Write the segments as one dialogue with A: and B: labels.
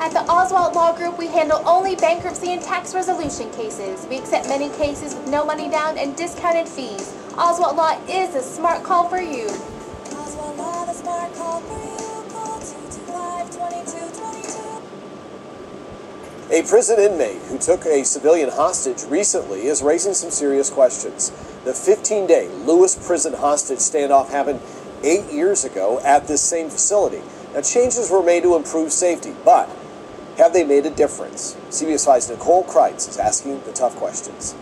A: At the Oswald Law Group, we handle only bankruptcy and tax resolution cases. We accept many cases with no money down and discounted fees. Oswald Law is a smart call for you.
B: Oswald Law, the smart call for you. Call 225-2222.
C: A prison inmate who took a civilian hostage recently is raising some serious questions. The 15-day Lewis prison hostage standoff happened 8 years ago at this same facility. Now, changes were made to improve safety, but have they made a difference? CBS 5's Nicole Kreitz is asking the tough questions.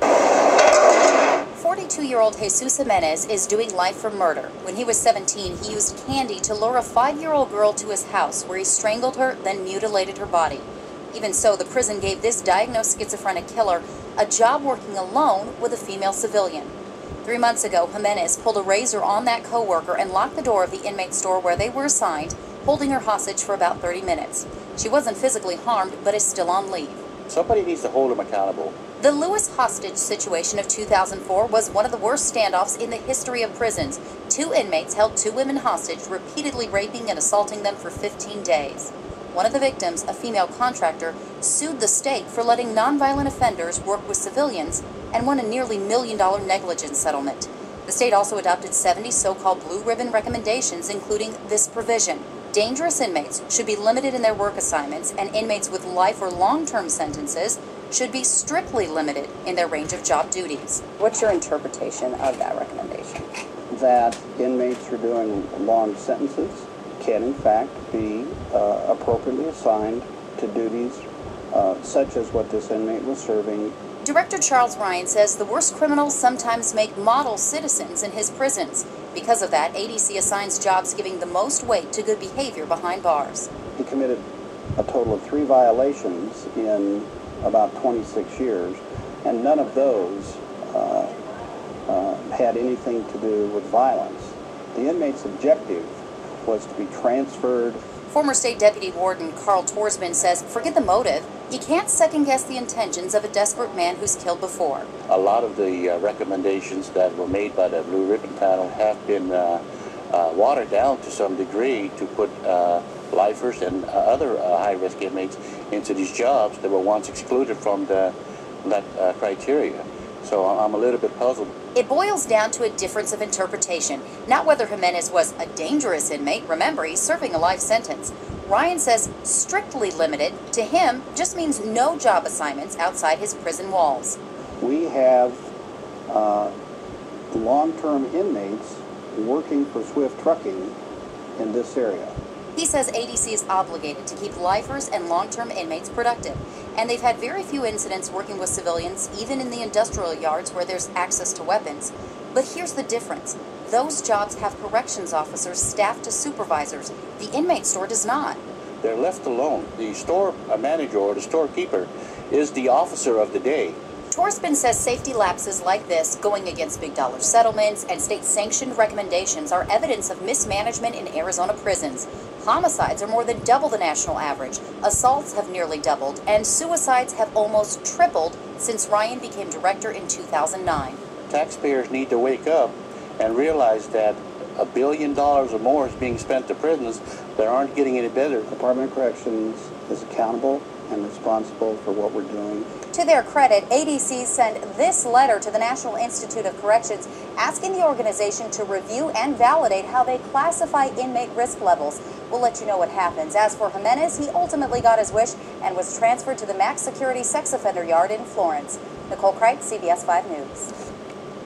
D: 42-year-old Jesus Jimenez is doing life for murder. When he was 17, he used candy to lure a 5-year-old girl to his house, where he strangled her, then mutilated her body. Even so, the prison gave this diagnosed schizophrenic killer a job working alone with a female civilian. 3 months ago, Jimenez pulled a razor on that co-worker and locked the door of the inmate store where they were assigned, holding her hostage for about 30 minutes. She wasn't physically harmed, but is still on leave.
E: Somebody needs to hold him accountable.
D: The Lewis hostage situation of 2004 was one of the worst standoffs in the history of prisons. 2 inmates held 2 women hostage, repeatedly raping and assaulting them for 15 days. One of the victims, a female contractor, sued the state for letting nonviolent offenders work with civilians and won a nearly $1 million negligence settlement. The state also adopted 70 so-called blue ribbon recommendations, including this provision. Dangerous inmates should be limited in their work assignments, and inmates with life or long-term sentences should be strictly limited in their range of job duties.
F: What's your interpretation of that recommendation?
G: That inmates who are doing long sentences can in fact be appropriately assigned to duties such as what this inmate was serving.
D: Director Charles Ryan says the worst criminals sometimes make model citizens in his prisons. Because of that, ADC assigns jobs giving the most weight to good behavior behind bars.
G: He committed a total of 3 violations in about 26 years, and none of those had anything to do with violence. The inmate's objective was to be transferred.
D: Former State Deputy Warden Carl Torsman says, forget the motive. You can't second-guess the intentions of a desperate man who's killed before.
E: A lot of the recommendations that were made by the Blue Ribbon panel have been watered down to some degree to put lifers and other high-risk inmates into these jobs that were once excluded from that criteria. So I'm a little bit puzzled.
D: It boils down to a difference of interpretation, not whether Jimenez was a dangerous inmate. Remember, he's serving a life sentence. Ryan says strictly limited to him just means no job assignments outside his prison walls.
G: We have long-term inmates working for Swift Trucking in this area.
D: He says ADC is obligated to keep lifers and long-term inmates productive, and they've had very few incidents working with civilians, even in the industrial yards where there's access to weapons. But here's the difference. Those jobs have corrections officers staffed to supervisors. The inmate store does not.
E: They're left alone. The store manager or the storekeeper is the officer of the day.
D: Torsman says safety lapses like this, going against big-dollar settlements and state-sanctioned recommendations, are evidence of mismanagement in Arizona prisons. Homicides are more than double the national average, assaults have nearly doubled, and suicides have almost tripled since Ryan became director in 2009.
E: Taxpayers need to wake up and realize that $1 billion or more is being spent to prisons that aren't getting any better.
G: The Department of Corrections is accountable and responsible for what we're doing.
D: To their credit, ADC sent this letter to the National Institute of Corrections asking the organization to review and validate how they classify inmate risk levels. We'll let you know what happens. As for Jimenez, he ultimately got his wish and was transferred to the max security sex offender yard in Florence. Nicole Kreitz, CBS 5 News.